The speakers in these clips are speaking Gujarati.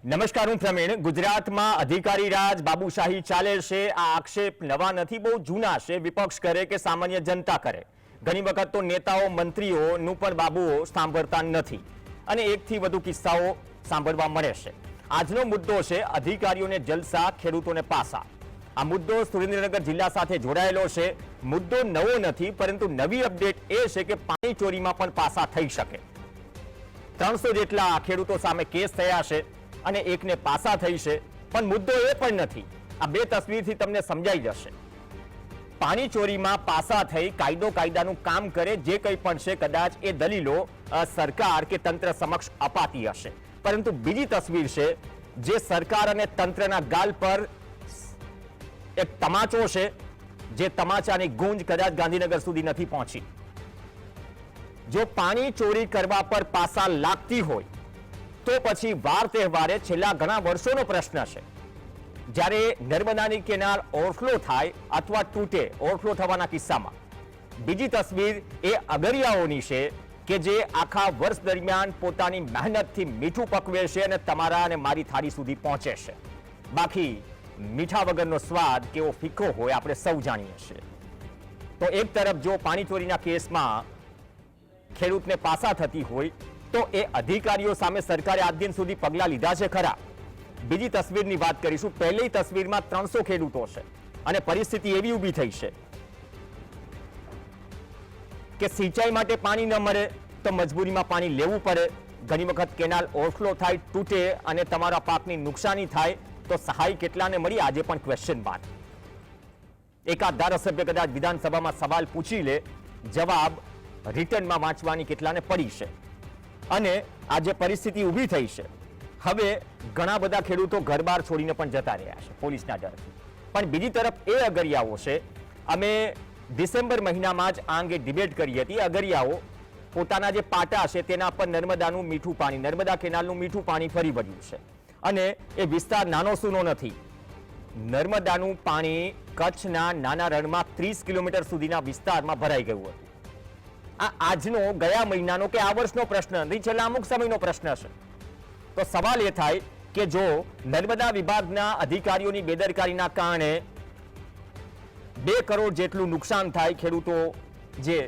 નમસ્કાર, હું પ્રવીણ. ગુજરાતમાં અધિકારી રાજ બાબુશાહી ચાલે છે. આ આક્ષેપ નવા નથી, બહુ જૂના છે. વિપક્ષ કરે કે સામાન્ય જનતા કરે, ઘણી વખત તો નેતાઓ મંત્રીઓનું પણ બાબુઓ સાંભળતા નથી અને એકથી વધુ કિસ્સાઓ સાંભળવા મળે છે. આજનો મુદ્દો છે અધિકારીઓને જલસા, ખેડૂતોને પાસા. આ મુદ્દો સુરેન્દ્રનગર જિલ્લા સાથે જોડાયેલો છે. મુદ્દો નવો નથી, પરંતુ નવી અપડેટ એ છે કે પાણી ચોરીમાં પણ પાસા થઈ શકે. 300 જેટલા ખેડૂતો સામે કેસ થયા છે અને એકને પાસા થઈ છે. પણ મુદ્દો એ પણ નથી. આ બે તસવીરથી તમને સમજાઈ જશે. પાણી ચોરીમાં પાસા થઈ કાયદાનું કામ કરે જે કંઈ પણ છે, કદાચ એ દલીલો સરકાર કે તંત્ર સમક્ષ અપાતી હશે, પરંતુ બીજી તસવીર છે જે સરકાર અને તંત્રના ગાલ પર એક તમાચો છે, જે તમાચાની ગૂંજ કદાચ ગાંધીનગર સુધી નથી પહોંચી. જો પાણી ચોરી કરવા પર પાસા લાગતી હોય તો પછી વાર તહેવારે છેલ્લા ઘણા વર્ષોનો પ્રશ્ન છે. જ્યારે નર્મદાની કેનાલ ઓવરફ્લો થાય અથવા તૂટે, ઓવરફ્લો થવાના કિસ્સામાં. બીજી તસવીર એ અગરિયાઓની છે કે જે આખા વર્ષ દરમિયાન પોતાની મહેનતથી મીઠું પકવે છે અને તમારા અને મારી થાળી સુધી પહોંચે છે. બાકી મીઠા વગરનો સ્વાદ કેવો ફીકો હોય આપણે સૌ જાણીએ છીએ. તો એક તરફ જો પાણી ચોરીના કેસમાં ખેડૂતને પાસા થતી હોય તો એ અધિકારીઓ સામે સરકારે આજ દિન સુધી પગલાં લીધા છે ખરા. બીજી તસવીરની વાત કરીશું. પહેલી તસવીરમાં 300 ખેડૂતો છે અને પરિસ્થિતિ એવી ઊભી થઈ છે કે સિંચાઈ માટે પાણી ન મળે તો મજબૂરીમાં પાણી લેવું પડે. ઘણી વખત કેનાલ ઓવરફ્લો થાય, તૂટે અને તમારા પાકની નુકસાની થાય તો સહાય કેટલાને મળી, આજે પણ ક્વેશ્ચન માર્ક. એકાદ ધારાસભ્ય કદાચ વિધાનસભામાં સવાલ પૂછી લે, જવાબ રિટર્નમાં વાંચવાની કેટલાને પડી છે. અને આ જે પરિસ્થિતિ ઊભી થઈ છે, હવે ઘણા બધા ખેડૂતો ઘર-બાર છોડીને પણ જતા રહ્યા છે પોલીસના ડરથી. પણ બીજી તરફ એ અગરિયાઓ છે. અમે ડિસેમ્બર મહિનામાં જ આ અંગે ડિબેટ કરી હતી. અગરિયાઓ પોતાના જે પાટા છે તેના પર નર્મદાનું મીઠું પાણી, નર્મદા કેનાલનું મીઠું પાણી ફરી વળ્યું છે અને એ વિસ્તાર નાનો સૂનો નથી. નર્મદાનું પાણી કચ્છના નાના રણમાં 30 કિલોમીટર સુધીના વિસ્તારમાં ભરાઈ ગયું હતું. આ આજનો, ગયા મહિનાનો કે આ વર્ષનો પ્રશ્ન નથી, છેલ્લા અમુક સમયનો પ્રશ્ન છે. તો સવાલ એ થાય કે જો નર્મદા વિભાગના અધિકારીઓની બેદરકારીના કારણે 2 કરોડ જેટલું નુકસાન થાય, ખેડૂતો જે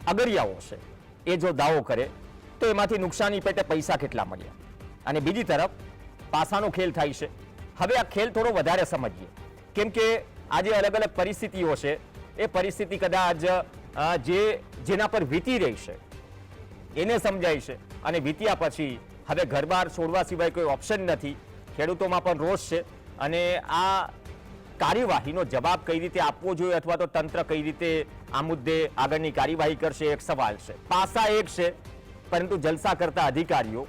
અગરિયાઓ છે એ જો દાવો કરે તો એમાંથી નુકસાની પેટે પૈસા કેટલા મળ્યા. અને બીજી તરફ પાસાનો ખેલ થાય છે. હવે આ ખેલ થોડો વધારે સમજીએ, કેમ કે આજે અલગ અલગ પરિસ્થિતિઓ છે. એ પરિસ્થિતિ કદાચ જેના પર વીતી રહી છે એને સમજાય છે અને વીત્યા પછી હવે ઘર-બાર છોડવા સિવાય કોઈ ઓપ્શન નથી. ખેડૂતોમાં પણ રોષ છે અને આ કાર્યવાહીનો જવાબ કઈ રીતે આપવો જોઈએ અથવા તો તંત્ર કઈ રીતે આ મુદ્દે આગળની કાર્યવાહી કરશે, એક સવાલ છે. પાસા એક છે, પરંતુ જલસા કરતા અધિકારીઓ,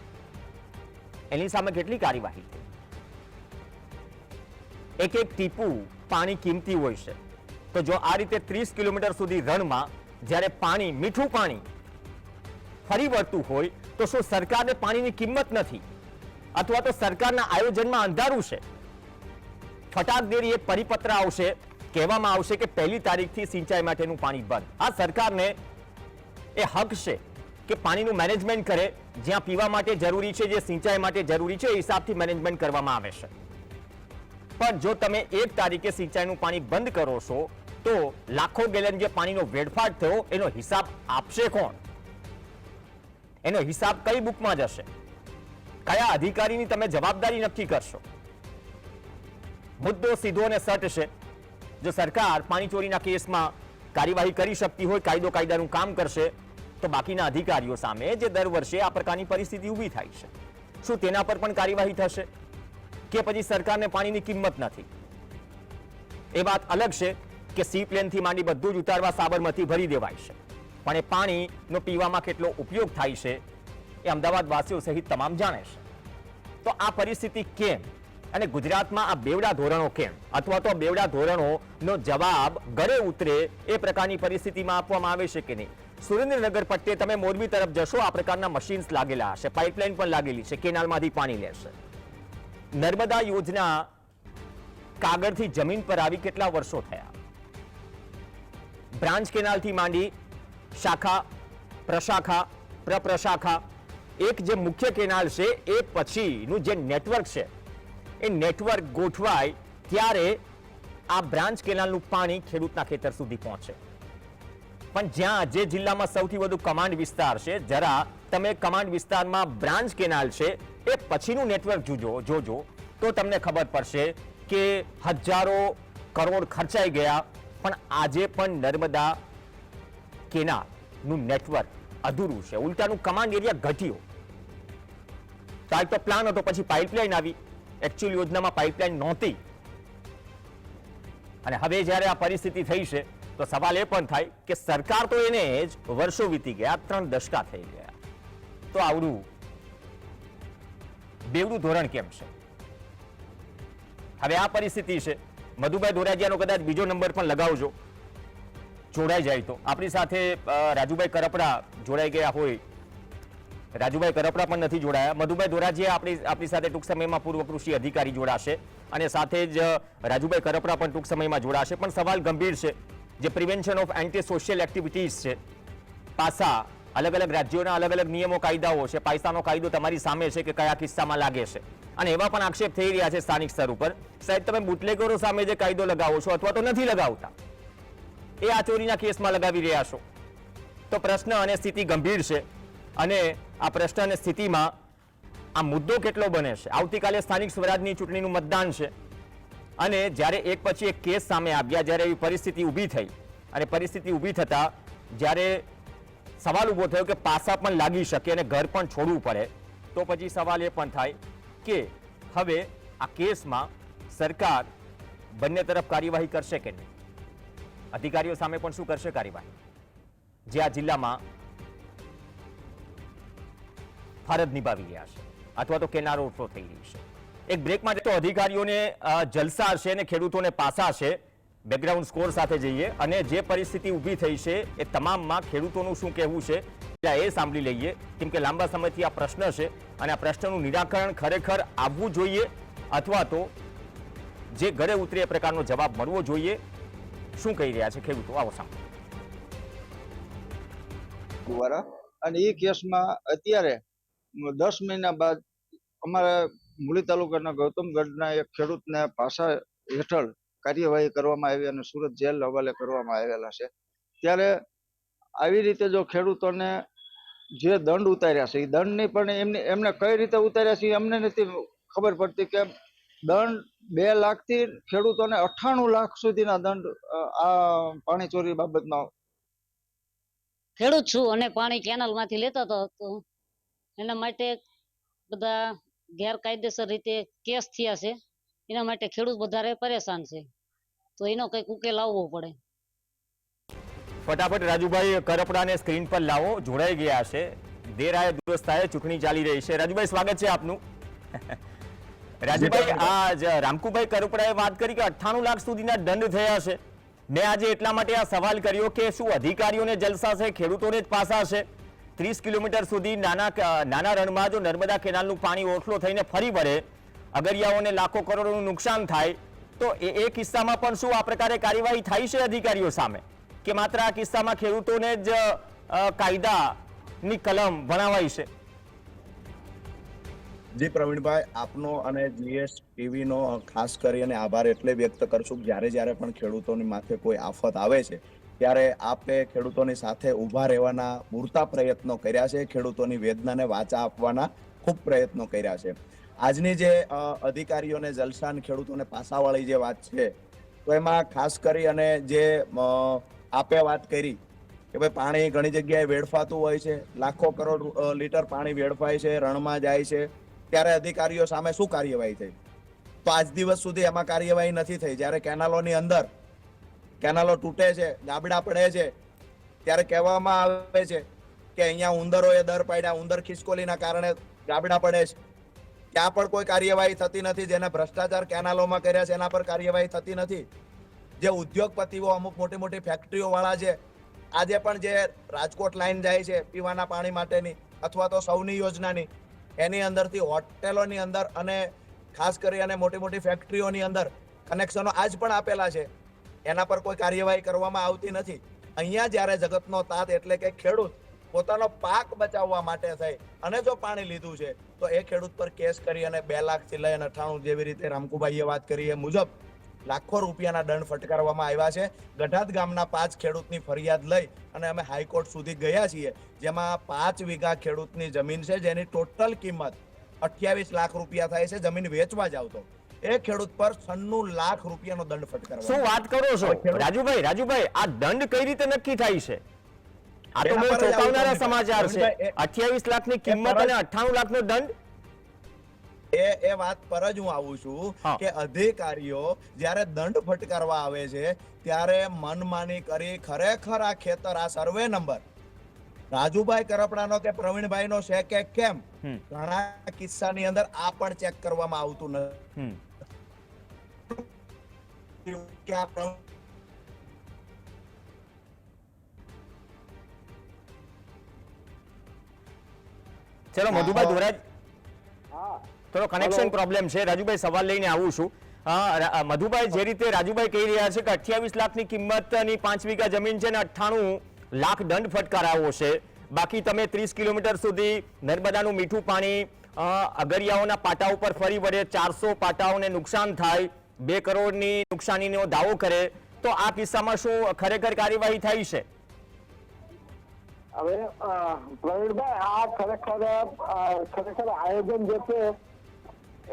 એની સામે કેટલી કાર્યવાહી થઈ? એક એક ટીપું પાણી કિંમતી હોય છે. તો જો આ રીતે 30 કિલોમીટર સુધી રણમાં જ્યારે પાણી, મીઠું પાણી ફરી વળતું હોય તો શું સરકારને પાણીની કિંમત નથી અથવા તો સરકારના આયોજનમાં અંધારું છે? ફટાકદેરી એક પરિપત્ર આવશે, કહેવામાં આવશે કે 1લી તારીખથી સિંચાઈ માટેનું પાણી બંધ. આ સરકારને એ હક છે કે પાણીનું મેનેજમેન્ટ કરે. જ્યાં પીવા માટે જરૂરી છે, જે સિંચાઈ માટે જરૂરી છે, એ હિસાબથી મેનેજમેન્ટ કરવામાં આવે છે. પણ જો તમે 1 તારીખે સિંચાઈનું પાણી બંધ કરો છો તો લાખો ગેલન જે પાણીનો વેડફાટ થયો એનો હિસાબ આપશે કોણ? એનો હિસાબ કઈ બુકમાં જશે? કયા અધિકારીની તમે જવાબદારી નક્કી કરશો? મુદ્દો સીધો અને સટ છે. જો સરકાર પાણી ચોરીના કેસમાં કાર્યવાહી કરી શકતી હોય, કાયદાનું કામ કરશે, તો બાકીના અધિકારીઓ સામે જે દર વર્ષે આ પ્રકારની પરિસ્થિતિ ઊભી થાય છે, શું તેના પર પણ કાર્યવાહી થશે કે પછી સરકારને પાણીની કિંમત નથી? એ વાત અલગ છે કે સી પ્લેનથી માંડી બધું જ ઉતારવા સાબરમતી ભરી દેવાય છે, પણ એ પાણીનો પીવામાં કેટલો ઉપયોગ થાય છે એ અમદાવાદ વાસીઓ સહિત તમામ જાણે છે. તો આ પરિસ્થિતિ કેમ અને ગુજરાતમાં આ બેવડા ધોરણો કેમ, અથવા તો બેવડા ધોરણોનો જવાબ ગળે ઉતરે એ પ્રકારની પરિસ્થિતિમાં આપવામાં આવે છે કે નહીં? સુરેન્દ્રનગર પટ્ટે તમે મોરબી તરફ જશો, આ પ્રકારના મશીન્સ લાગેલા હશે, પાઇપલાઇન પણ લાગેલી છે, કેનાલમાંથી પાણી લેશે. નર્મદા યોજના કાગળથી જમીન પર આવી કેટલા વર્ષો થયા? બ્રાન્ચ કેનાલથી માંડી શાખા, પ્રશાખા, પ્રશાખા એક જે મુખ્ય કેનાલ છે એ પછીનું જે નેટવર્ક છે એ નેટવર્ક ગોઠવાય ત્યારે આ બ્રાન્ચ કેનાલનું પાણી ખેડૂતના ખેતર સુધી પહોંચે. પણ જ્યાં જે જિલ્લામાં સૌથી વધુ કમાન્ડ વિસ્તાર છે, જરા તમે કમાન્ડ વિસ્તારમાં બ્રાન્ચ કેનાલ છે એ પછીનું નેટવર્ક જોજો તો તમને ખબર પડશે કે હજારો કરોડ ખર્ચાઈ ગયા પણ આજે પણ નર્મદા કેનાલનું નેટવર્ક અધૂરું છે. ઉલટાનું કમાન્ડ એરિયા ઘટ્યો. તો તો પ્લાન હતો, પછી પાઇપલાઇન આવી. એકચ્યુઅલ યોજનામાં પાઇપલાઇન નહોતી અને હવે જ્યારે આ પરિસ્થિતિ થઈ છે તો સવાલ એ પણ થાય કે સરકાર તો એને જ વર્ષો વીતી ગયા, 3 દશકા થઈ ગયા, તો આવડું બેવડું ધોરણ કેમ છે? હવે આ પરિસ્થિતિ છે. મધુભાઈ ધોરાજીયાનો કદાચ બીજો નંબર પણ લગાવજો, જોડાઈ જાય તો. આપણી સાથે રાજુભાઈ કરપડા જોડાઈ ગયા હોય. રાજુભાઈ કરપડા પણ નથી જોડાયા. મધુભાઈ ધોરાજીયા આપણી સાથે ટૂંક સમયમાં પૂર્વ કૃષિ અધિકારી જોડાશે અને સાથે જ રાજુભાઈ કરપડા પણ ટૂંક સમયમાં જોડાશે. પણ સવાલ ગંભીર છે. જે prevention of anti social activities છે, પાસા અલગ અલગ રાજ્યોના અલગ અલગ નિયમો કાયદાઓ છે. પાયસાનો કાયદો તમારી સામે છે કે કયા કિસ્સામાં લાગે છે, અને એવા પણ આક્ષેપ થઈ રહ્યા છે સ્થાનિક સ્તર ઉપર, સાહેબ તમે બુટલેગરો સામે જે કાયદો લગાવો છો અથવા તો નથી લગાવતા, એ આ ચોરીના કેસમાં લગાવી રહ્યા છો. તો પ્રશ્ન અને સ્થિતિ ગંભીર છે અને આ પ્રશ્ન અને સ્થિતિમાં આ મુદ્દો કેટલો બને છે. આવતીકાલે સ્થાનિક સ્વરાજની ચૂંટણીનું મતદાન છે અને જ્યારે એક પછી એક કેસ સામે આવ્યા, જ્યારે એવી પરિસ્થિતિ ઊભી થઈ અને પરિસ્થિતિ ઊભી થતા જ્યારે સવાલ ઊભો થયો કે પાસા પણ લાગી શકે અને ઘર પણ છોડવું પડે, તો પછી સવાલ એ પણ થાય કે હવે આ કેસમાં સરકાર બંને તરફ કાર્યવાહી કરશે કે નહીં? અધિકારીઓ સામે પણ શું કરશે કાર્યવાહી, જે આ જિલ્લામાં ફરજ નિભાવી રહ્યા છે અથવા તો કેનાલ ઓવરફ્લો થઈ રહી છે? એક બ્રેક માટે તો અધિકારીઓને જલસા છે અને ખેડૂતોને પાસા છે. બેકગ્રાઉન્ડ સ્કોર સાથે જઈએ અને જે પરિસ્થિતિ ઊભી થઈ છે એ તમામમાં ખેડૂતોનું શું કહેવું છે એ સાંભળી લઈએ, કેમ કે લાંબા સમયથી આ પ્રશ્ન છે અને આ પ્રશ્નનું નિરાકરણ ખરેખર આવવું જોઈએ અથવા તો જે ઘરે ઉતરે એ પ્રકારનો જવાબ મળવો જોઈએ. શું કહી રહ્યા છે ખેડૂતો, આવો સાંભળો. અને એ કેસમાં અત્યારે 10 મહિના બાદ અમારા મૂળી તાલુકાના ગૌતમગઢના એક ખેડૂતને પાસા હેઠળ કાર્યવાહી કરવામાં આવી અને સુરત જેલ હવાલે કરવામાં આવેલા છે. ત્યારે આવી રીતે જો ખેડૂતોને જે દંડ ઉતાર્યા છે એ દંડની પણ એમને કઈ રીતે ઉતાર્યા છે અમને નથી ખબર પડતી. કે દંડ 2 લાખથી ખેડૂતોને 98 લાખ સુધીના દંડ આ પાણી ચોરી બાબતમાં. ખેડૂત છું અને પાણી કેનાલ માંથી લેતો હતો, એના માટે બધા ગેરકાયદેસર રીતે કેસ થયા છે. એના માટે ખેડૂત વધારે પરેશાન છે, તો એનો કંઈક ઉકેલ આવવો પડે. ફટાફટ રાજુભાઈ કરપડાને સ્ક્રીન પર લાવો, જોડાઈ ગયા છે. દેર આયે દુરસ્ત આયે, ચૂંટણી ચાલી રહી છે. રાજુભાઈ સ્વાગત છે આપનું. રાજુભાઈ, આ રામકુભાઈ કરપડાએ વાત કરી કે 98 લાખ સુધીના દંડ થયા છે. મેં આજે એટલા માટે આ સવાલ કર્યો કે શું અધિકારીઓને જલસા છે, ખેડૂતોને જ પાસા છે? 30 કિલોમીટર સુધી નાના રણમાં જો નર્મદા કેનાલનું પાણી ઓવરફ્લો થઈને ફરી વળે, અગરિયાઓને લાખો કરોડોનું નુકસાન થાય, તો એ કિસ્સામાં પણ શું આ પ્રકારે કાર્યવાહી થાય છે અધિકારીઓ સામે, કે માત્ર આ કિસ્સામાં ખેડૂતોને જ કાયદાની કલમ ભણાવાય છે? જી પ્રવીણભાઈ, આપનો અને જીએસ ટીવીનો ખાસ કરીને આભાર એટલે વ્યક્ત કરશું જ્યારે જ્યારે પણ ખેડૂતોની માથે કોઈ આફત આવે છે ત્યારે આપે ખેડૂતોની સાથે ઊભા રહેવાના પૂરતા પ્રયત્નો કર્યા છે, ખેડૂતોની વેદનાને વાચા આપવાના ખૂબ પ્રયત્નો કર્યા છે. આજની જે અધિકારીઓને જલસાન ખેડૂતોને પાસાવાળી જે વાત છે, તો એમાં ખાસ કરી અને જે આપે વાત કરી કે ભાઈ પાણી ઘણી જગ્યાએ વેડફાતું હોય છે, લાખો કરોડ લીટર પાણી વેડફાય છે, રણમાં જાય છે, ત્યારે અધિકારીઓ સામે શું કાર્યવાહી થઈ? તો આજ દિવસ સુધી એમાં કાર્યવાહી નથી થઈ. જ્યારે કેનાલોની અંદર કેનાલો તૂટે છે, ગાબડા પડે છે, ત્યારે કહેવામાં આવે છે કે અહીંયા ઉંદરોએ દર પાડ્યા, ઉંદર ખિસકોલીના કારણે ગાબડા પડે છે. ત્યાં પણ કોઈ કાર્યવાહી થતી નથી. જેને ભ્રષ્ટાચાર કેનાલોમાં કર્યા છે એના પર કાર્યવાહી થતી નથી. જે ઉદ્યોગપતિઓ, અમુક મોટી મોટી ફેક્ટરીઓ વાળા છે, આજે પણ જે રાજકોટ લાઈન જાય છે પીવાના પાણી માટેની અથવા તો સૌની યોજનાની, એની અંદરથી હોટેલોની અંદર અને ખાસ કરી અને મોટી મોટી ફેક્ટરીઓની અંદર કનેક્શનો આજ પણ આપેલા છે, એના પર કોઈ કાર્યવાહી કરવામાં આવતી નથી. અહીંયા જ્યારે જગતનો તાત એટલે કે ખેડૂત પોતાનો પાક બચાવવા માટે થઈ અને જો પાણી લીધું છે તો એ ખેડૂત પર કેસ કરી અને 2 લાખ થી લઈ 98 જેવી રીતે રામકુભાઈએ વાત કરી એ મુજબ લાખો રૂપિયાના દંડ ફટકારવામાં આવ્યા છે. ગઢાદ ગામના 5 ખેડૂતની ફરિયાદ લઈ અને અમે હાઈકોર્ટ સુધી ગયા છીએ, જેમાં 5 વીઘા ખેડૂતની જમીન છે જેની ટોટલ કિંમત 28 લાખ રૂપિયા થાય છે. જમીન વેચવા જાવ તો એ ખેડૂત પર 96 લાખ રૂપિયાનો દંડ ફટકારવામાં. શું વાત કરો છો રાજુભાઈ, આ દંડ કઈ રીતે નક્કી થાય છે? આ તો બહુ ચોંકાવનારા સમાચાર છે. 28 લાખની કિંમત અને 98 લાખનો દંડ. એ વાત પર જ હું આવું છું કે અધિકારીઓ જ્યારે દંડ ફટકારવા આવે છે ત્યારે મનમાની કરી ખરેખર આ ખેતર, આ સર્વે નંબર રાજુભાઈ કરપડાનો કે પ્રવીણભાઈનો છે કે કેમ, ઘણા કિસ્સાની અંદર આ પણ ચેક કરવામાં આવતું નથી. ચલો મધુભાઈ ધોરાજ, થોડો કનેક્શન પ્રોબ્લેમ છે. રાજુભાઈ સવાલ લઈને આવું છું. મધુભાઈ, જે રીતે રાજુભાઈ કહી રહ્યા છે કે 28 લાખની કિંમતની 5 વીઘા જમીન છે ને 98 લાખ દંડ ફટકારાવો છે, બાકી તમે 30 કિલોમીટર સુધી નર્મદાનું મીઠું પાણી અગરિયાઓના પાટા ઉપર ફરી વળે, 400 પાટાઓને નુકસાન થાય, 2 કરોડની નુકસાનીનો દાવો કરે, તો આ કિસ્સામાં શું ખરેખર કાર્યવાહી થઈ છે? હવે પ્રવીણભાઈ, આ ખરેખર આયોજન જે છે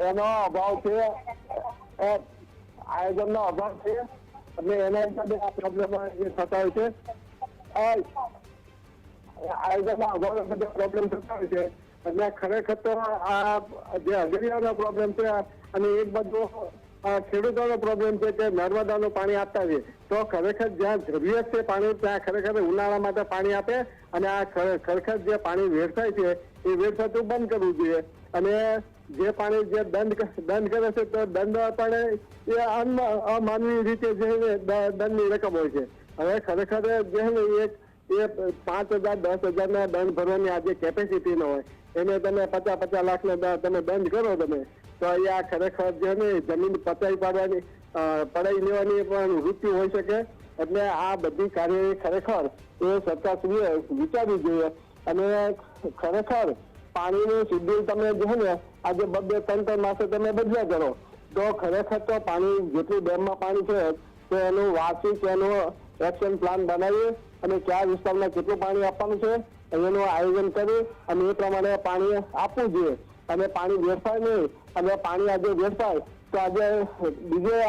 એનો અભાવ છે, આયોજનનો અભાવ છે અને એના હિસાબે આ પ્રોબ્લેમ જે થતા હોય છે, આયોજનના અભાવના બધા પ્રોબ્લેમ થતા હોય છે. અને ખરેખર તો આ જે અગરિયાનો પ્રોબ્લેમ છે અને એક બધો ખેડૂતોનો પ્રોબ્લેમ છે કે નર્મદાનું પાણી આપતા છે, તો ખરેખર જ્યાં જરૂરિયાત છે પાણી ત્યાં ખરેખર ઉનાળા માટે પાણી આપે અને આ ખરેખર જે પાણી વેડફાય છે એ વેડફાતું બંધ કરવું જોઈએ. અને જે પાણી જે દંડ કરે છે તો દંડ પણ એ અમાનવી રીતે જે દંડની રકમ હોય છે. હવે ખરેખર જે એ 5,000 10,000 ના દંડ ભરવાની આ જે કેપેસિટી નો હોય એને તમે 50 લાખના તમે દંડ કરો તમે, તો અહીંયા ખરેખર જે ને જમીન પચાવી પાડવાની પડાઈ લેવાની પણ વૃત્તિ હોઈ શકે. એટલે આ બધી કાર્યવાહી ખરેખર એ સરકારશ્રીએ વિચારવી જોઈએ. અને ખરેખર પાણીનું શેડ્યુલ તમે જો ને આજે 2-3 માસે તમે બદલ્યા કરો તો ખરેખર તો પાણી જેટલું ડેમમાં પાણી છે તો એનું વાર્ષિક એનું એક્શન પ્લાન બનાવીએ અને કયા વિસ્તારમાં કેટલું પાણી આપવાનું છે એનું આયોજન કરી અને એ પ્રમાણે પાણી આપવું જોઈએ. અને પાણી વેડફાય નહીં, અને પાણી આજે વેડફાય તો આજે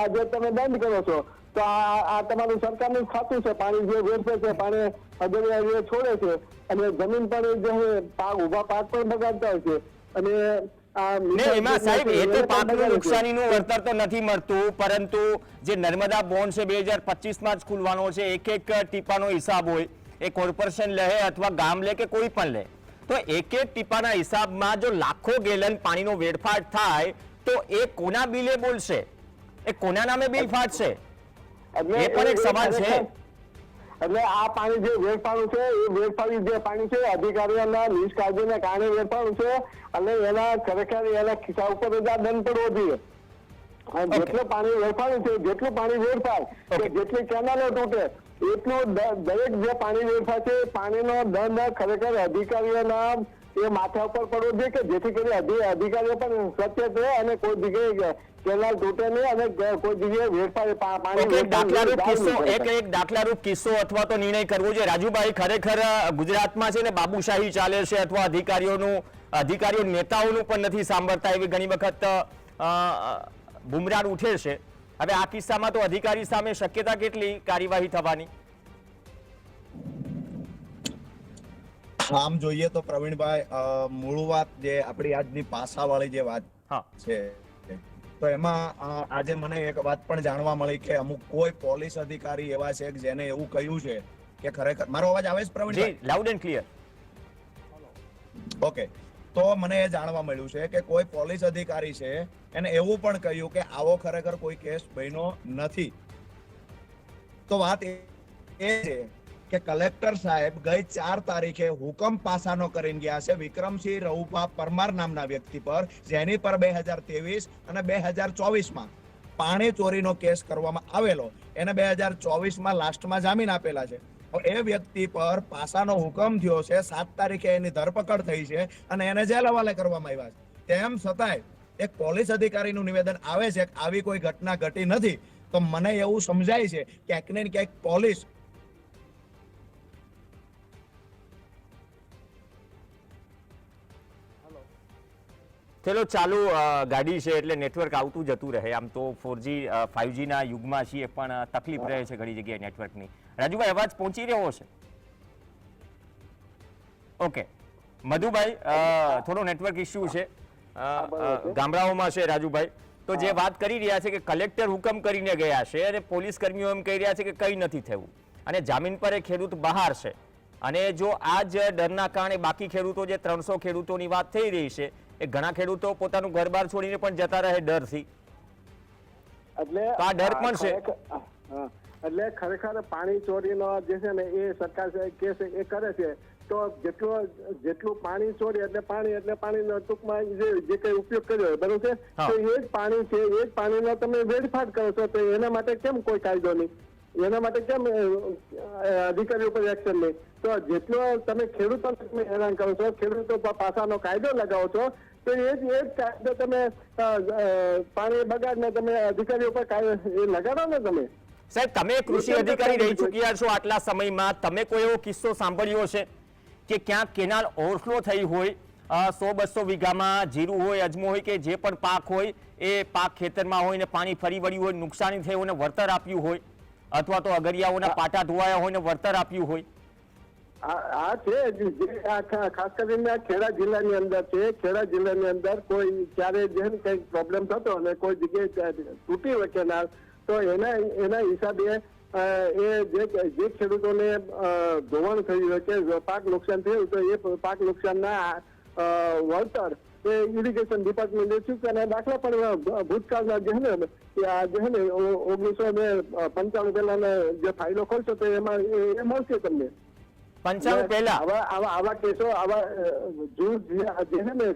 આજે તમે દંડ કરો છો તો આ તમારું સરકારનું ખાતું છે. પાણી જે વેડફે છે, પાણી અગરિયા છોડે છે અને જમીન પણ જે પાક ઉભા પાક પણ બગાડતા હોય છે. અને એમાં સાહેબ એ તો પાકનું નુકસાનીનું વળતર તો નથી મળતું, પરંતુ જે નર્મદા બોન્ડ છે 2025માં જ ખુલવાનો છે, એક ટીપાનો હિસાબ હોય, એ કોર્પોરેશન લે અથવા ગામ લે કે કોઈ પણ લે, તો એક ટીપાના હિસાબમાં જો લાખો ગેલન પાણીનો વેડફાટ થાય તો એ કોના બિલે બોલશે, એ કોના નામે બિલ ફાટશે, એ પણ એક સવાલ છે. એટલે આ પાણી જે વેડફાણું છે એ વેડફાવી જે પાણી છે અધિકારીઓના નિષ્કાળજીને કારણે વેડફાણું છે અને એના ખરેખર એના ખિસ્સા ઉપર જ આ દંડ પડવો જોઈએ. જેટલું પાણી વેડફાણું છે, જેટલું પાણી વેડફાય કે જેટલી કેનાલો તૂટે એટલું દરેક જે પાણી વેડફાય છે પાણીનો દંડ ખરેખર અધિકારીઓના એ માથા ઉપર પડવો જોઈએ કે જેથી કરી અધિકારીઓ પણ સચેત રહે અને કોઈ જગ્યાએ કેનાલ તૂટે નહીં અને કોઈ જગ્યાએ વેડફાય પાણી. એક દાખલારૂપ કિસ્સો અથવા તો નિર્ણય કરવો જોઈએ. રાજુભાઈ, ખરેખર ગુજરાતમાં છે ને બાબુશાહી ચાલે છે અથવા અધિકારીઓ નેતાઓનું પણ નથી સાંભળતા, એવી ઘણી વખત બુમરાણ ઉઠે છે. હવે આ કિસ્સામાં તો અધિકારી સામે શક્યતા કેટલી કાર્યવાહી થવાની? આમ જોઈએ તો પ્રવીણભાઈ, મૂળ વાત જે આપણી આજની પાસાવાળી જે વાત છે તો એમાં આજે મને એક વાત પણ જાણવા મળી કે અમુક કોઈ પોલીસ અધિકારી એવા છે કે જેને એવું કહ્યું છે કે ખરેખર, મારો અવાજ આવે છે Pravinbhai? Loud and clear. Okay, તો મને એ જાણવા મળ્યું છે કે કોઈ પોલીસ અધિકારી છે એને એવું પણ કહ્યું કે આવો ખરેખર કોઈ કેસ બન્યો નથી. તો વાત એ છે કે કલેક્ટર સાહેબ ગઈ 4 તારીખે હુકમ પાસાનો કરીને ગયા છે વિક્રમસિંહ રઉપા પરમાર નામના વ્યક્તિ પર, જેની પર 2023 અને 2024માં પાણી ચોરીનો કેસ કરવામાં આવેલો. એને 2024માં લાસ્ટમાં જામીન આપેલા છે. એ વ્યક્તિ પર પાસાનો હુકમ થયો છે, 7 તારીખે એની ધરપકડ થઈ છે અને એને જેલ હવાલે કરવામાં આવ્યા છે. તેમ છતાંય એક પોલીસ અધિકારીનું નિવેદન આવે છે કે આવી કોઈ ઘટના ઘટી નથી, તો મને એવું સમજાય છે ક્યાંક ને ક્યાંક પોલીસ ચલો ચાલુ ગાડી છે એટલે નેટવર્ક આવતું જતું રહે. આમ તો 4G 5G ના યુગમાં છીએ પણ તકલીફ રહે છે ઘણી જગ્યાએ નેટવર્કની. રાજુભાઈ અવાજ પહોંચી રહ્યો છે? ઓકે મધુભાઈ, થોડો નેટવર્ક ઇસ્યુ છે ગામડાઓમાં છે રાજુભાઈ. તો જે વાત કરી રહ્યા છે કે કલેક્ટર હુકમ કરીને ગયા છે અને પોલીસ કર્મીઓ એમ કહી રહ્યા છે કે કંઈ નથી થયું અને જામીન પર એ ખેડૂત બહાર છે, અને જો આ જ ડરના કારણે બાકી ખેડૂતો જે 300 ખેડૂતોની વાત થઈ રહી છે એ ઘણા ખેડૂતો પોતાનું ઘર-બાર છોડીને પણ જતા રહે ડરથી. એટલે તો આ ડર પણ છે. એટલે ખરેખર પાણી ચોરીનો જે છે ને એ સરકાર કે છે એ કરે છે, તો જેટલું પાણી ચોરી એટલે પાણીનો ટૂંકમાં જે કઈ ઉપયોગ કર્યો હોય બરોબર છે, તો એ જ પાણી છે, એ જ પાણીનો તમે વેડફાટ કરો છો, તો એના માટે કેમ કોઈ કાયદો નહીં? એના માટે કેમ અધિકારીઓ પર એક્શન નહીં? તો જેટલો તમે ખેડૂતોને તમે હેરાન કરો છો, ખેડૂતો પાસાનો કાયદો લગાવો છો, તો એ જ કાયદો તમે પાણી બગાડને તમે અધિકારીઓ પર કાયદો એ લગાડો ને તમે. સાહેબ, તમે કૃષિ અધિકારી રહી ચૂક્યા છો આટલા સમયમાં, તમે કોઈ એવો કિસ્સો સાંભળ્યો છે કે ક્યાંક કેનાલ ઓવરફ્લો થઈ હોય, 100-200 વીઘામાં જીરું હોય, અજમો હોય કે જે પણ પાક હોય એ પાક ખેતરમાં હોય ને પાણી ફરી વળ્યું હોય, નુકસાની થઈ હોય ને વળતર આપ્યું હોય, અથવા તો અગરિયાઓના પાટા ધોવાયા હોય ને વળતર આપ્યું હોય? આ છે જે ખાસ કરીને ખેડા જિલ્લાની અંદર છે. ખેડા જિલ્લાની અંદર કોઈ ક્યારે જેમ કઈ પ્રોબ્લેમ થતો અને કોઈ જગ્યાએ તૂટી હોય કેનાલ, તો એના હિસાબે એ જે ખેડૂતોને ધોવાણ થયું હોય કે પાક નુકસાન થયું, તો એ પાક નુકસાનના વળતર એ ઇરિગેશન ડિપાર્ટમેન્ટે ચૂકવાના દાખલા પણ ભૂતકાળના જે ને 1995 પહેલાના જે ફાઇલો ખોલશો તો એમાં એ મળશે તમને. 95 પહેલા આવા કેસો, આવા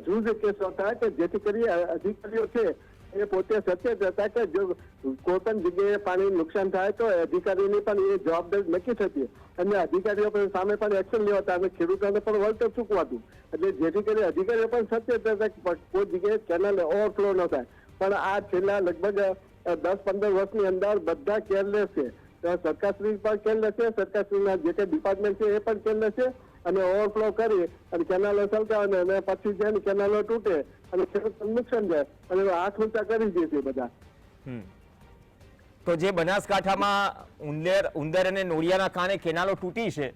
જૂજ કેસો હતા કે જેથી કરી અધિકારીઓ છે એ પોતે સચેત હતા કે જો કોઈ પણ જગ્યાએ પાણી નુકસાન થાય તો અધિકારીની પણ એ જવાબદારી નક્કી થતી અને અધિકારીઓ સામે પણ એક્શન લેવાતા અને ખેડૂતોને પણ વળતર ચૂકવાતું. એટલે જેથી કરી અધિકારીઓ પણ સચેત હતા કે કોઈ જગ્યાએ કેનાલ ઓવરફ્લો ન થાય. પણ આ છેલ્લા લગભગ 10-15 વર્ષની અંદર બધા કેરલેસ છે. સરકારશ્રી પણ કેરલેસ છે, સરકારશ્રીના જે તે ડિપાર્ટમેન્ટ છે એ પણ કેરલેસ છે, અને ઓવરફ્લો કરી અને કેનાલો છલકાવે અને પછી જેને કેનાલો તૂટે અને ખેડૂતોને નુકસાન જાય અને હાથ ઊંચા કરી દે છે બધા. તો જે બનાસકાંઠામાં ઉંદર અને નોળિયાના કારણે કેનાલો તૂટી છે,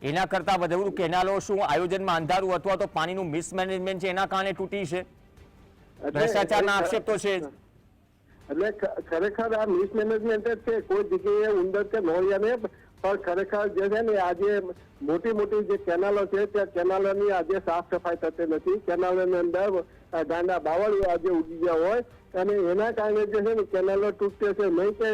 એના કરતા વધુ કેનાલો શું આયોજનમાં અંધારું અથવા તો પાણીનું મિસમેનેજમેન્ટ છે એના કારણે તૂટી છે? ભ્રષ્ટાચારના આક્ષેપ તો છે જ. એટલે ખરેખર આ મિસમેનેજમેન્ટ જ છે. કોઈ જગ્યાએ ઉંદર કે નોળિયાને પણ ખરેખર જે છે ને આજે મોટી જે કેનાલો છે ત્યાં કેનાલોની આજે સાફ સફાઈ થતી નથી. કેનાલોની અંદર ગાંડા બાવળીઓ આજે ઉગી ગયા હોય અને એના કારણે જે છે ને કેનાલો તૂટે છે, નહીં કે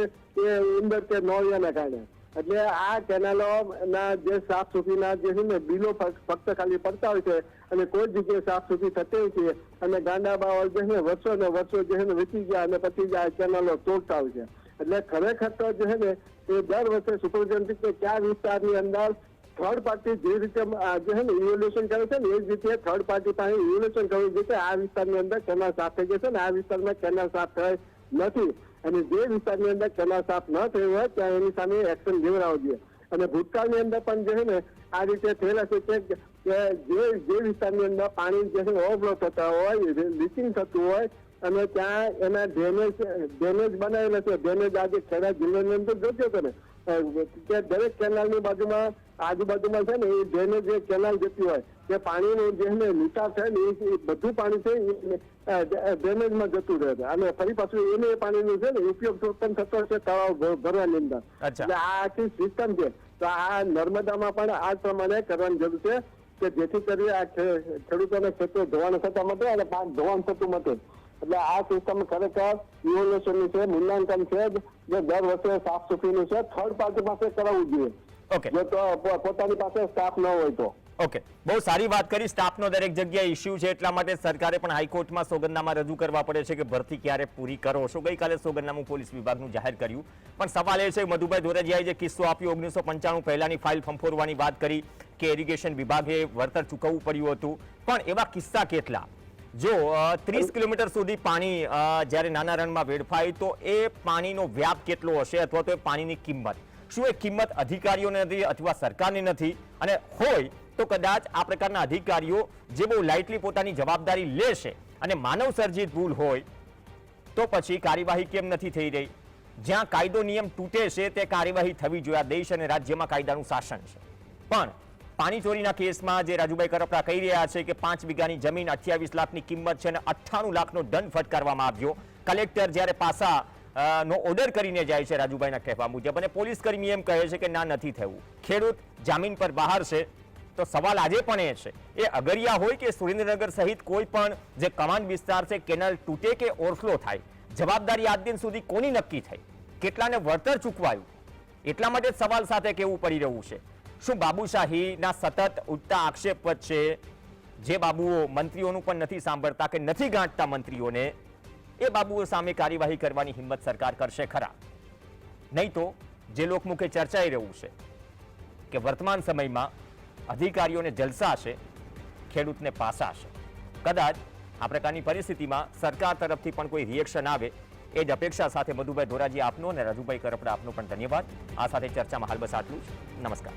એ ઉંદર કે નોળિયાના કારણે. એટલે આ કેનાલો ના જે સાફ સુફીના જે છે ને બિલો ફક્ત ખાલી પડતા હોય છે અને કોઈ જગ્યાએ સાફ સુફી થતી છે અને ગાંડા બાવળ જે છે વર્ષો ને વર્ષો જે છે ને વીતી ગયા અને પછી આ કેનાલો તોડતા હોય છે. એટલે ખરેખર તો જે છે ને એ દર વર્ષે સુપરજનથી કે કયા વિસ્તારની અંદર થર્ડ પાર્ટી જે રીતે જે છે ને ઇવોલ્યુશન કરે છે ને એ જ રીતે થર્ડ પાર્ટી પાસે ઇવોલ્યુશન કરવું જોઈએ. આ વિસ્તારની અંદર કેનાલ સાફ થઈ ગઈ છે ને આ વિસ્તારમાં કેનાલ સાફ થઈ નથી, અને જે વિસ્તારની અંદર કેનાલ સાફ ન થયું હોય ત્યાં એની સામે એક્શન લેવડાવવું જોઈએ. અને ભૂતકાળની અંદર પણ જે છે ને આ રીતે થયેલા છે કે જે વિસ્તારની અંદર પાણી જે છે ઓવરફ્લો થતા હોય, લીચિંગ થતું હોય અને ત્યાં એના ડ્રેનેજ બનાવેલા છે. ડ્રેનેજ આજે ખેડા જિલ્લાની અંદર જોજો તમે કે દરેક કેનાલની બાજુમાં આજુબાજુમાં છે ને એ ડ્રેનેજ જે કેનાલ જતી હોય કે પાણીનું જે ને નિકાસ છે ને એ બધું પાણી છે એ ડ્રેનેજમાં જતું રહે છે અને ફરી પાછું એને પાણીનું છે ને ઉપયોગ પણ થતો છે તળાવ ભરવાની અંદર. એટલે આ આખી સિસ્ટમ છે. તો આ નર્મદામાં પણ આ પ્રમાણે કરવાની જરૂર છે કે જેથી કરી આ ખેડૂતોને ખેતરો ધોવાણ થતા માટે અને પાક ધોવાણ થતું માટે. એટલે આ સિસ્ટમ ખરેખર ઇવોલ્યુશનની છે, મૂલ્યાંકન છે, જે દર વર્ષે સાફ સુફીનું છે, થર્ડ પાર્ટી પાસે કરાવવું જોઈએ. જો તો પોતાની પાસે સ્ટાફ ન હોય તો. ઓકે, બહુ સારી વાત કરી. સ્ટાફનો દરેક જગ્યાએ ઇસ્યુ છે, એટલા માટે સરકારે પણ હાઈકોર્ટમાં સોગંદનામા રજૂ કરવા પડે છે કે ભરતી ક્યારે પૂરી કરો છો. ગઈકાલે સોગંદનામું પોલીસ વિભાગનું જાહેર કર્યું. પણ સવાલ એ છે, મધુભાઈ ધોરાજીયાએ જે કિસ્સો આપ્યો 1995 પહેલાની ફાઇલ ફંફોરવાની વાત કરી કે ઇરિગેશન વિભાગે વળતર ચૂકવવું પડ્યું હતું, પણ એવા કિસ્સા કેટલા? જો 30 કિલોમીટર સુધી પાણી જ્યારે નાના રણમાં વેડફાય તો એ પાણીનો વ્યાપ કેટલો હશે, અથવા તો એ પાણીની કિંમત, શું એ કિંમત અધિકારીઓને નથી અથવા સરકારને નથી? અને હોય તો કદાચ આ પ્રકારના અધિકારીઓ જે બહુ લાઇટલી પોતાની જવાબદારી લેશે અને માનવ સર્જિત ભૂલ હોય તો પછી કાર્યવાહી કેમ નથી થઈ રહી? જ્યાં કાયદો નિયમ તૂટે છે તે કાર્યવાહી થવી જોઈએ. દેશ અને રાજ્યમાં કાયદાનું શાસન છે. પણ પાણી ચોરીના કેસમાં જે રાજુભાઈ કરપડા કહી રહ્યા છે કે 5 વીઘાની જમીન 28 લાખની કિંમત છે અને 98 લાખનો દંડ ફટકારવામાં આવ્યો. કલેક્ટર જ્યારે પાસા નો ઓર્ડર કરીને જાય છે રાજુભાઈના કહેવા મુજબ, અને પોલીસ કર્મી એમ કહે છે કે ના, નથી થયું. ખેડૂત જામીન પર બહાર છે. તો સવાલ આજે પણ એ છે, એ અગરિયા હોય કે સુરેન્દ્રનગર સહિત કોઈ પણ જે કમાન્ડ વિસ્તાર છે, કેનાલ તૂટે કે ઓવરફ્લો થાય, જવાબદારી આજ દિન સુધી કોની નક્કી થઈ? કેટલાને વળતર ચૂકવાયું? એટલા માટે સવાલ સાથે કહેવું પડી રહ્યું છે. શું બાબુશાહીના સતત ઉઠતા આક્ષેપ વચ્ચે જે બાબુઓ મંત્રીઓનું પણ નથી સાંભળતા કે નથી ગાંઠતા મંત્રીઓને, એ બાબુઓ સામે કાર્યવાહી કરવાની હિંમત સરકાર કરશે ખરા? નહીં તો જે લોકમુખે ચર્ચાઈ રહ્યું છે કે વર્તમાન સમયમાં અધિકારીઓને જલસા છે, ખેડૂતને પાસા છે. કદાચ આ પ્રકારની પરિસ્થિતિમાં સરકાર તરફથી પણ કોઈ રિએક્શન આવે એ જ અપેક્ષા સાથે મધુભાઈ ધોરાજી આપનો અને રાજુભાઈ કરપડા આપનો પણ ધન્યવાદ. આ સાથે ચર્ચામાં હાલ બસ આટલું જ. નમસ્કાર.